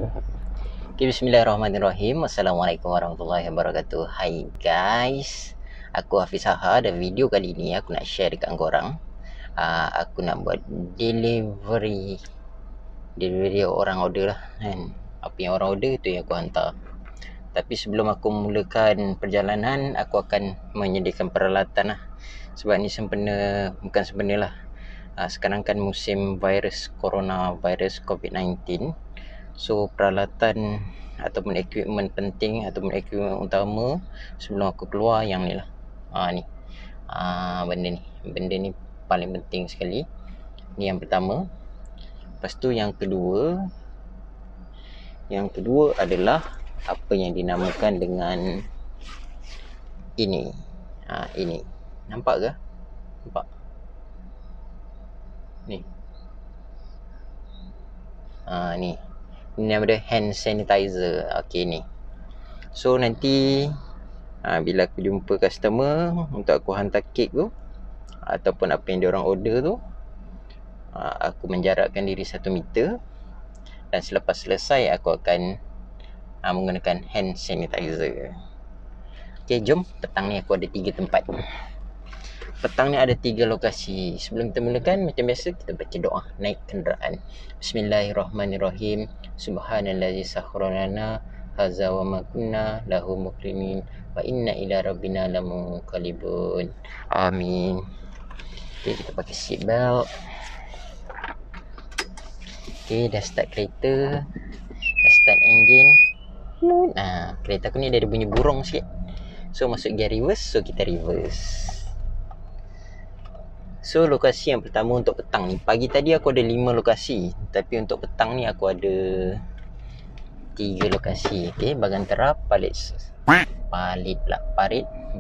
Okay, bismillahirrahmanirrahim. Assalamualaikum warahmatullahi wabarakatuh. Hai guys, aku Hafiz Haha dan video kali ni aku nak share dekat korang. Aku nak buat delivery orang order lah kan. Apa yang orang order tu yang aku hantar. Tapi sebelum aku mulakan perjalanan, aku akan menyediakan peralatan lah. Sebab ni bukan sempena lah. Sekarang kan musim coronavirus COVID-19. So peralatan ataupun equipment penting ataupun equipment utama sebelum aku keluar yang ni lah. Benda ni paling penting sekali. Ni yang pertama. Lepas tu yang kedua adalah apa yang dinamakan dengan ini. Ini. Nampak ke? Nampak. Ni. Ni. Ini nama dia hand sanitizer. Okey ni. So nanti bila aku jumpa customer untuk aku hantar kek tu ataupun apa yang diorang order tu, aku menjarakkan diri 1 meter. Dan selepas selesai aku akan menggunakan hand sanitizer. Okey, jom. Petang ni aku ada 3 tempat. Petang ni ada 3 lokasi. Sebelum kita mulakan, macam biasa kita baca doa naik kenderaan. Bismillahirrahmanirrahim. Subhanallazi sakhkhara lana hadza wa ma kunna lahu muqrinin wa inna ila rabbina lamunqalibun. Amin. Okay, kita pakai seat belt. Okay, dah start kereta. Dah start engine. Kereta aku ni dia ada bunyi burung sikit. So masuk gear reverse, so kita reverse. So lokasi yang pertama untuk petang ni, pagi tadi aku ada 5 lokasi, tapi untuk petang ni aku ada 3 lokasi. Okay, Bagan Terap, Parit,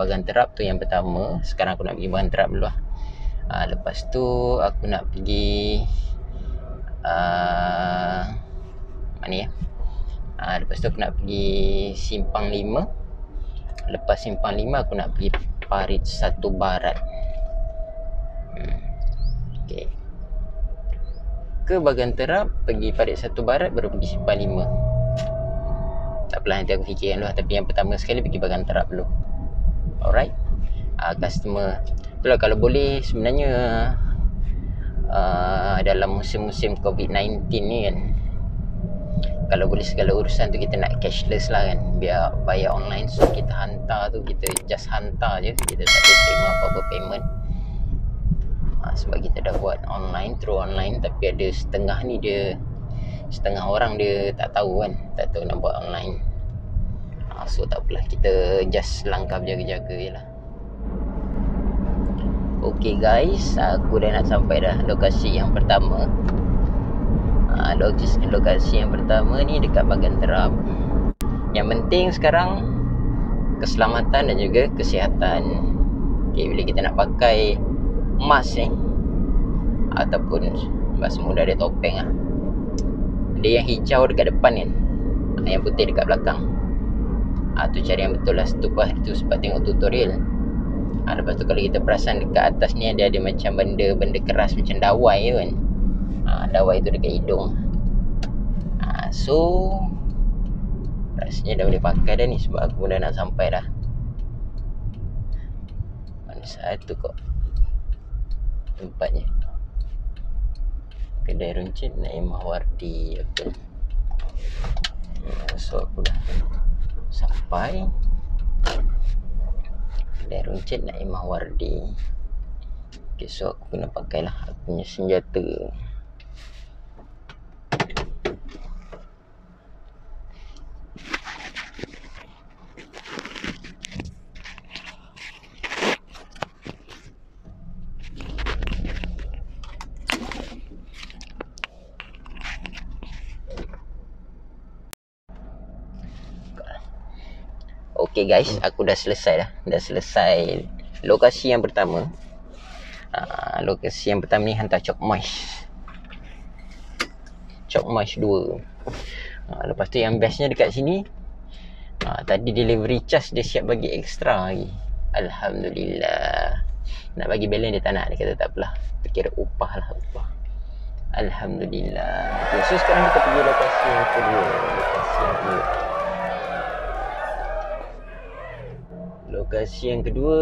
Bagan Terap tu yang pertama. Sekarang aku nak pergi Bagan Terap dulu lah. Lepas tu aku nak pergi mana ya? Lepas tu aku nak pergi Simpang 5. Lepas Simpang 5 aku nak pergi Parit 1 Barat. Okay. Ke Bagan Terap, pergi Parit 1 Barat, baru pergi Simpang 5. Tak apalah, nanti aku fikirkan dulu. Tapi yang pertama sekali pergi Bagan Terap dulu. Alright. Customer itulah, kalau boleh sebenarnya dalam musim-musim COVID-19 ni kan, kalau boleh segala urusan tu kita nak cashless lah kan. Biar bayar online, so kita hantar tu, kita just hantar je. Kita tak ada terima apa-apa payment. Sebab kita dah buat online, through online. Tapi ada setengah orang dia tak tahu kan, tak tahu nak buat online. So tak apalah, kita just langkah berjaga-jaga je lah. Okay guys, aku dah nak sampai dah lokasi yang pertama. Lokasi yang pertama ni dekat Bagan Terap. Yang penting sekarang keselamatan dan juga kesihatan. Okay, bila kita nak pakai mask ni ataupun bahasa muda dia topeng lah. Dia yang hijau dekat depan kan, yang putih dekat belakang. Tu cari yang betul lah. Itu sebab tengok tutorial. Lepas tu kalau kita perasan dekat atas ni ada macam benda keras macam dawai tu kan. Dawai tu dekat hidung. So rasanya dah boleh pakai dah ni, sebab aku dah nak sampai dah. Mana satu kok tempatnya? Kedai runcit Naimah Wardi. Okay. So aku dah sampai Kedai runcit Naimah Wardi. Okay, so aku kena pakailah aku punya senjata. Okay guys, aku dah selesai dah. Dah selesai lokasi yang pertama. Lokasi yang pertama ni hantar Chok Moist 2. Lepas tu yang bestnya dekat sini, tadi delivery charge dia siap bagi extra lagi. Alhamdulillah. Nak bagi balance dia tak nak. Dia kata tak apalah, kira upah lah, upah. Alhamdulillah. Okay, so sekarang kita pergi lokasi yang kedua. Lokasi yang kedua,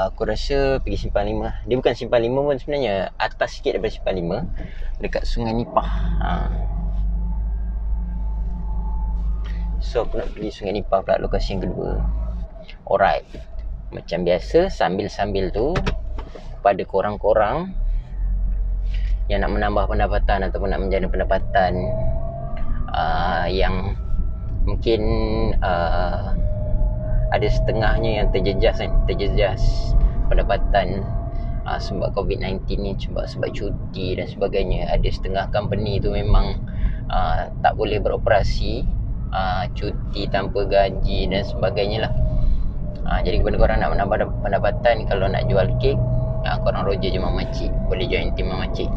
aku rasa pergi Simpang 5. Dia bukan Simpang 5 pun sebenarnya, atas sikit daripada Simpang 5, dekat Sungai Nipah. So aku nak pergi Sungai Nipah pula, lokasi yang kedua. Alright. Macam biasa, sambil-sambil tu, pada korang-korang yang nak menambah pendapatan ataupun nak menjana pendapatan yang mungkin ada setengahnya yang terjejas pendapatan sebab COVID-19 ni, sebab cuti dan sebagainya. Ada setengah company tu memang tak boleh beroperasi, cuti tanpa gaji dan sebagainya lah. Jadi kepada korang nak menambah pendapatan, kalau nak jual kek, korang roger je Mama Cik, boleh join team Mama Cik.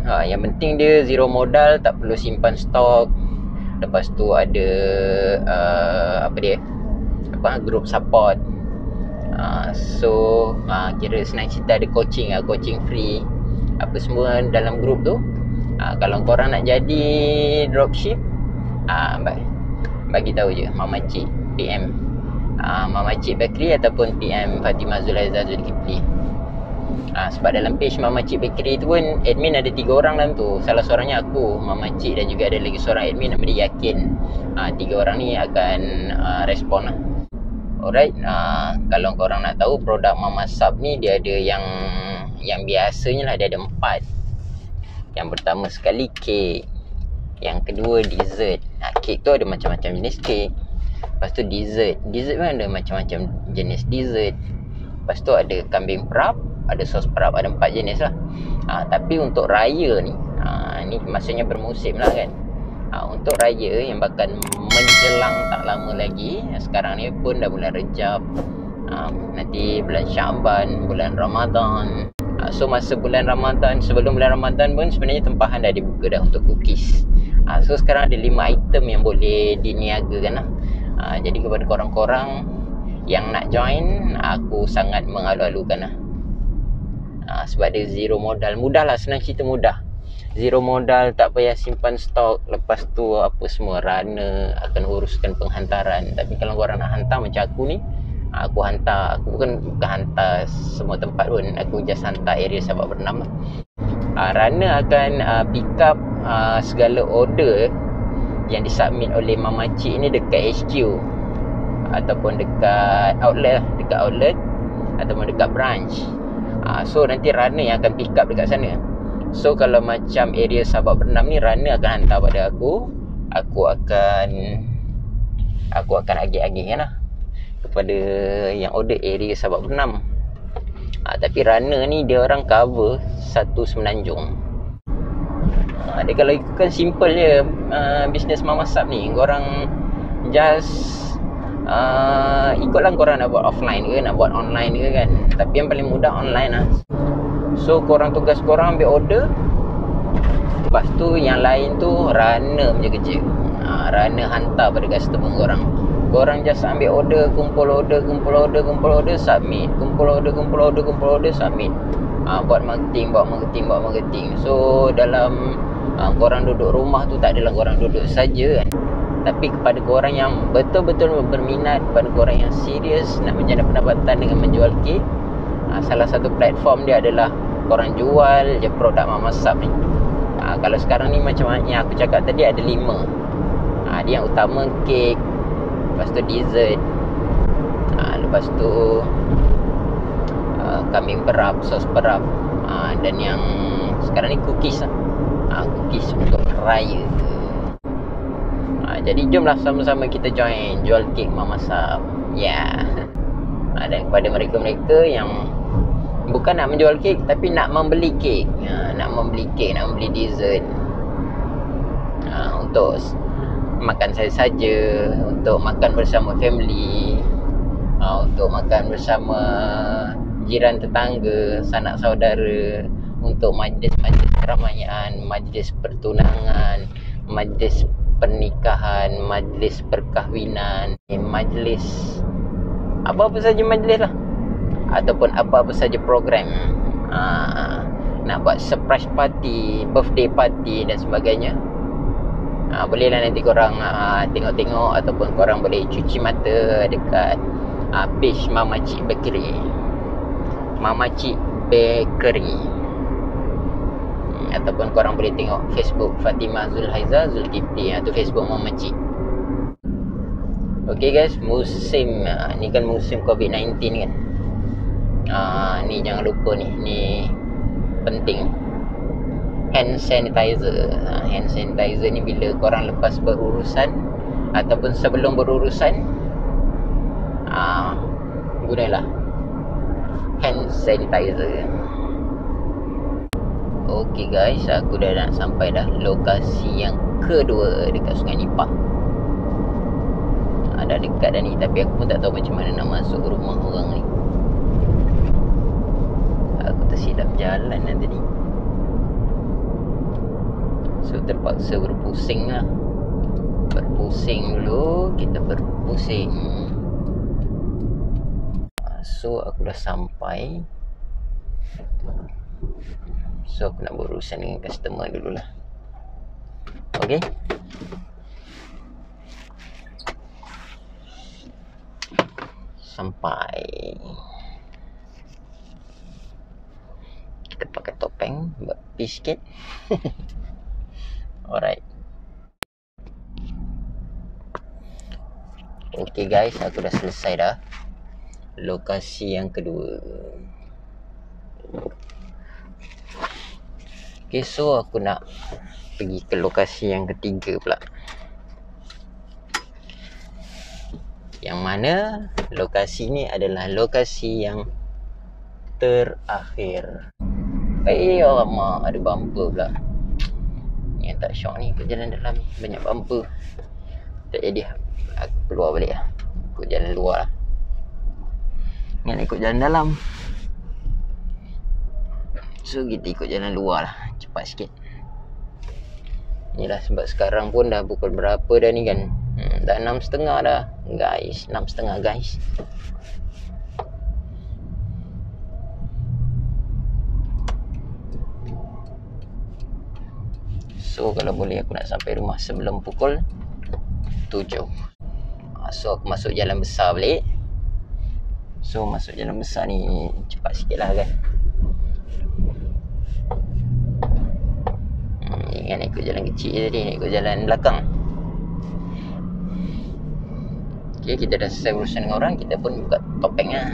Yang penting dia zero modal, tak perlu simpan stok. Lepas tu ada group support. So kira senang cerita, ada coaching free, apa semua dalam group tu. Kalau korang nak jadi dropship, bagi tahu je Mama Cik, PM Mama Cik Bakery ataupun PM Fatimah Zulaiza Zulkifli. Sebab dalam page Mama Cik Bakery tu pun admin ada 3 orang dalam tu. Salah seorangnya aku, Mama Cik, dan juga ada lagi seorang admin nama dia Yakin. 3 orang ni akan respon lah. Alright, kalau korang nak tahu produk Mama Sub ni, dia ada yang biasanya lah, dia ada 4. Yang pertama sekali kek, yang kedua dessert. Kek tu ada macam-macam jenis kek. Lepas tu dessert pun ada macam-macam jenis dessert. Lepas tu ada kambing perap, ada sos perap, ada 4 jenis lah. Tapi untuk raya ni, ni maksudnya bermusim lah kan. Untuk raya yang bakal menjelang tak lama lagi, sekarang ni pun dah bulan Rejab, nanti bulan Syaban, bulan Ramadan. So masa bulan Ramadan, sebelum bulan Ramadan pun sebenarnya tempahan dah dibuka dah untuk cookies. So sekarang ada 5 item yang boleh diniagakan lah. Jadi kepada korang-korang yang nak join, aku sangat mengalu-alukan lah. Sebab dia zero modal. Mudah lah, senang cerita mudah. Zero modal, tak payah simpan stok. Lepas tu apa semua, runner akan uruskan penghantaran. Tapi kalau korang nak hantar macam aku ni, aku hantar. Aku bukan hantar semua tempat pun, aku just hantar area Sabak Bernam lah. Runner akan pick up segala order yang disubmit oleh Mama Cik ni dekat HQ ataupun dekat outlet ataupun dekat branch. So nanti runner yang akan pick up dekat sana. So kalau macam area Sabak Bernam ni, runner akan hantar pada aku. Aku akan agih-agihkan lah kepada yang order area Sabak Bernam. Tapi runner ni dia orang cover satu Semenanjung. Dia kalau ikutkan simple je bisnes Mama Sub ni, korang just ikutlah korang nak buat offline ke, nak buat online ke kan. Tapi yang paling mudah online lah. So tugas korang ambil order, lepas tu yang lain tu runner punya kerja. Runner hantar pada customer korang. Korang just ambil order, kumpul order, submit. Kumpul order, submit. Buat marketing. So dalam korang duduk rumah tu, tak adalah korang duduk saja kan. Tapi kepada korang yang betul-betul berminat, kepada korang yang serius nak menjana pendapatan dengan menjual kek, salah satu platform dia adalah korang jual je produk Mama Sub ni. Kalau sekarang ni macam yang aku cakap tadi, ada 5. Dia yang utama kek, lepas tu dessert, lepas tu kambing perap, sos perap, dan yang sekarang ni cookies lah. Cookies untuk raya. Jadi jomlah sama-sama kita join jual kek Mama Sub. Dan kepada mereka-mereka yang bukan nak menjual kek tapi nak membeli kek, nak membeli dessert, untuk makan saja, untuk makan bersama family, untuk makan bersama jiran tetangga, sanak saudara, untuk majlis-majlis keramaian, majlis pertunangan, majlis pernikahan, majlis perkahwinan, majlis apa-apa saja majlis lah, ataupun apa-apa saja program. nak buat surprise party, birthday party dan sebagainya, bolehlah nanti korang tengok-tengok ataupun korang boleh cuci mata dekat page Mama Cik Bakery. Mama Cik Bakery. Ataupun korang boleh tengok Facebook Fatimah Zulhaiza Zulkifli, tu Facebook Mama Cik. Okay guys, musim ni kan musim COVID-19 kan. Ni jangan lupa ni penting. Hand sanitizer. Hand sanitizer ni bila korang lepas berurusan ataupun sebelum berurusan, gunalah hand sanitizer. Okay guys, aku dah nak sampai dah lokasi yang kedua dekat Sungai Nipah. Dah dekat dah ni, tapi aku pun tak tahu macam mana nak masuk rumah orang ni. Aku tersilap jalan lah tadi, so terpaksa berpusing lah. Berpusing dulu, kita berpusing. So aku dah sampai. So aku nak berurusan dengan customer dululah. Okay, sampai. Kita pakai topeng buat pi sikit. Alright. Okay guys, aku dah selesai dah lokasi yang kedua. Okay, so aku nak pergi ke lokasi yang ketiga pula, yang mana lokasi ni adalah lokasi yang terakhir. Alamak, ada bumper pula. Yang tak syok ni, aku jalan dalam banyak bumper. Tak jadi, aku keluar balik lah. Ikut jalan luar lah. Ingat ikut jalan dalam. So kita ikut jalan luar lah, cepat sikit. Inilah sebab sekarang pun dah pukul berapa dah ni kan. Dah 6.30 dah guys. 6.30 guys. So kalau boleh aku nak sampai rumah sebelum pukul 7. So aku masuk jalan besar balik. So masuk jalan besar ni cepat sikit lah kan. Ingat nak ikut jalan kecil tadi, nak ikut jalan belakang. Okay, kita dah selesai urusan dengan orang, kita pun buka topeng lah.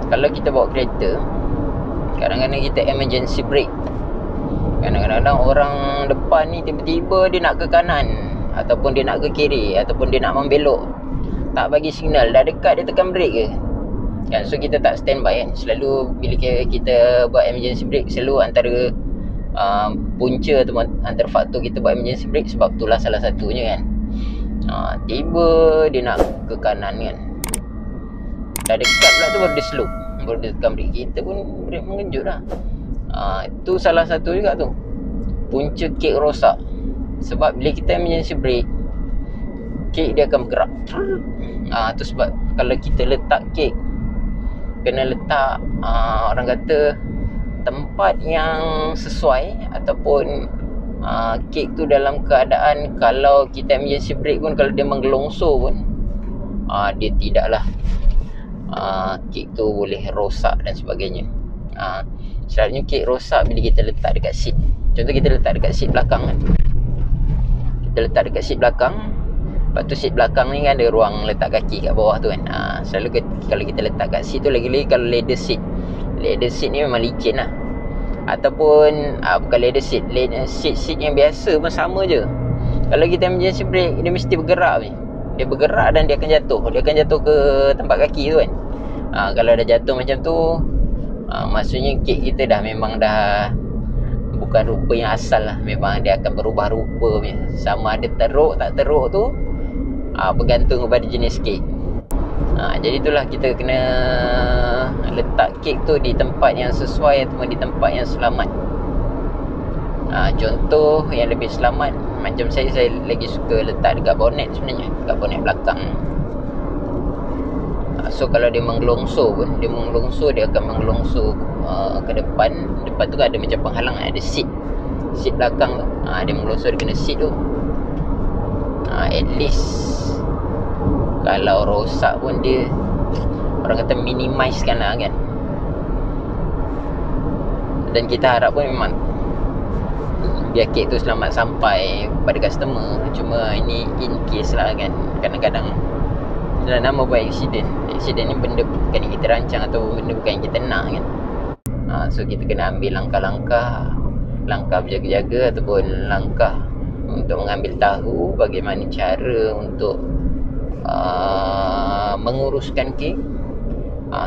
Kalau kita bawa kereta, kadang-kadang kita emergency brake. Kadang-kadang orang depan ni tiba-tiba dia nak ke kanan, ataupun dia nak ke kiri, ataupun dia nak membelok, tak bagi signal, dah dekat dia tekan brake ke kan. So kita tak standby kan. Selalu bila kita buat emergency brake, selalu antara punca atau antara faktor kita buat emergency brake, sebab itulah salah satunya kan. Tiba dia nak ke kanan kan, dah dekat pula tu baru dia slow, baru dia tekan brake. Kita pun brake mengejut lah. Itu salah satu juga tu, punca kek rosak. Sebab bila kita emergency brake, kek dia akan bergerak. Tu sebab kalau kita letak kek, kena letak orang kata tempat yang sesuai, ataupun kek tu dalam keadaan kalau kita emergency brake pun, kalau dia menggelongsor pun dia tidaklah kek tu boleh rosak dan sebagainya. Selalunya kek rosak bila kita letak dekat seat. Contoh kita letak dekat seat belakang kan, kita letak dekat seat belakang, lepas tu seat belakang ni kan ada ruang letak kaki kat bawah tu kan. Selalu kalau kita letak kat seat tu, lagi-lagi kalau leather seat. Leather seat ni memang licin lah. Ataupun bukan leather seat, seat yang biasa pun sama je. Kalau kita emergency brake, dia mesti bergerak ni. Dia bergerak dan dia akan jatuh. Dia akan jatuh ke tempat kaki tu kan. Kalau dah jatuh macam tu, maksudnya kek kita memang dah bukan rupa yang asal lah. Memang dia akan berubah rupa punya. Sama ada teruk tak teruk tu bergantung kepada jenis kek. Jadi itulah, kita kena letak kek tu di tempat yang sesuai ataupun di tempat yang selamat. Contoh yang lebih selamat, macam saya lagi suka letak dekat bonnet sebenarnya, dekat bonnet belakang. So kalau dia menggelongso pun, dia akan menggelongso ke depan. Depan tu kan ada macam penghalang, ada seat belakang tu. Dia menggelongso, dia kena seat tu. At least kalau rosak pun dia, orang kata, minimizekan lah kan. Dan kita harap pun memang biar kek tu selamat sampai pada customer. Cuma ini in case lah kan, kadang-kadang dalam nama buat accident ni benda bukan yang kita rancang atau benda bukan yang kita nak kan. So kita kena ambil langkah berjaga-jaga ataupun langkah untuk mengambil tahu bagaimana cara untuk menguruskan kek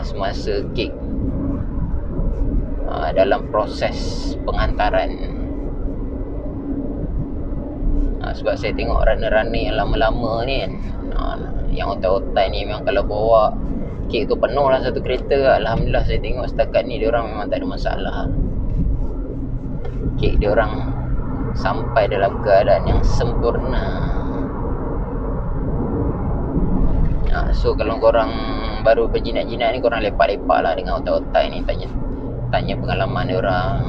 semasa kek dalam proses penghantaran. Sebab saya tengok runner-runner yang lama-lama ni kan, yang otai-otai ni memang kalau bawa kek tu penuh lah satu kereta. Alhamdulillah saya tengok setakat ni diorang memang tak ada masalah. Kek diorang sampai dalam keadaan yang sempurna. So kalau korang baru berjinak-jinak ni, korang lepak-lepak lah dengan otai-otai ni, tanya pengalaman diorang,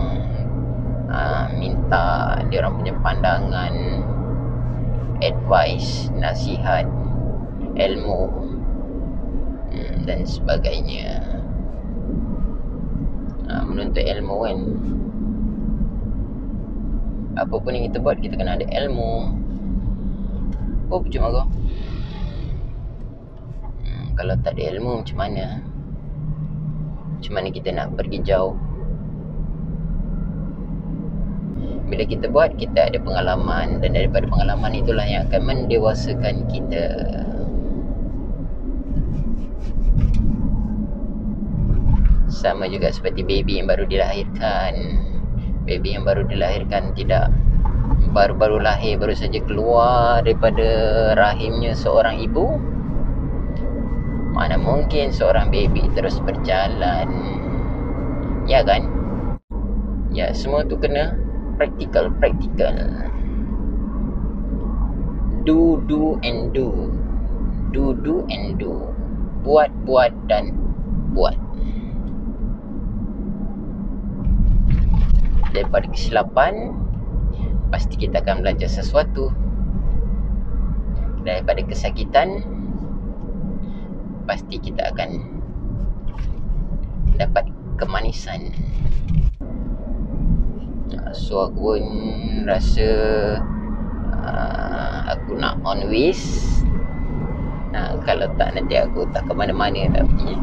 minta diorang punya pandangan, advice, nasihat, ilmu dan sebagainya. Menuntut ilmu kan, apa pun yang kita buat, kita kena ada ilmu. Oh, percuma kau. Kalau tak ada ilmu, macam mana? Macam mana kita nak pergi jauh? Bila kita buat, kita ada pengalaman, dan daripada pengalaman itulah yang akan mendewasakan kita. Sama juga seperti baby yang baru dilahirkan. Baby yang baru dilahirkan tidak baru-baru lahir, baru saja keluar daripada rahimnya seorang ibu. Mana mungkin seorang baby terus berjalan, ya kan? Ya, semua tu kena praktikal. Do and do. Do and do. Buat dan buat. Daripada kesilapan, pasti kita akan belajar sesuatu. Daripada kesakitan, pasti kita akan dapat kemanisan. So aku pun rasa aku nak on ways. Kalau tak, nanti aku tak ke mana-mana tak pergi.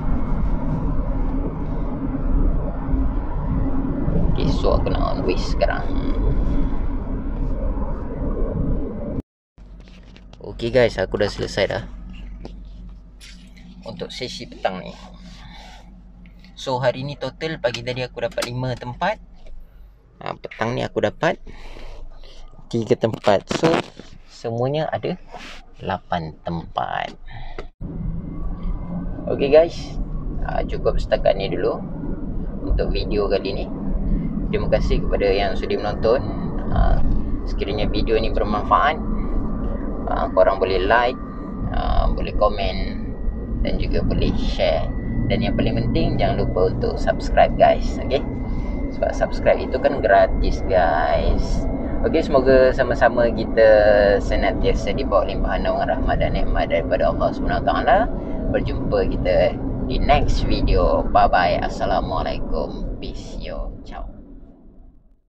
Okay, so aku nak on ways sekarang. Okay guys, aku dah selesai dah untuk sesi petang ni. So hari ni total, pagi tadi aku dapat 5 tempat, petang ni aku dapat 3 tempat. So semuanya ada 8 tempat. Okay guys, cukup setakat ni dulu untuk video kali ni. Terima kasih kepada yang sudi menonton. Sekiranya video ni bermanfaat, korang boleh like, boleh komen, dan juga boleh share. Dan yang paling penting, jangan lupa untuk subscribe guys. Okay, sebab subscribe itu kan gratis guys. Okay, semoga sama-sama kita senantiasa di bawah limpahan naungan rahmat dan nikmat daripada Allah SWT. Berjumpa kita di next video. Bye bye. Assalamualaikum. Peace yo.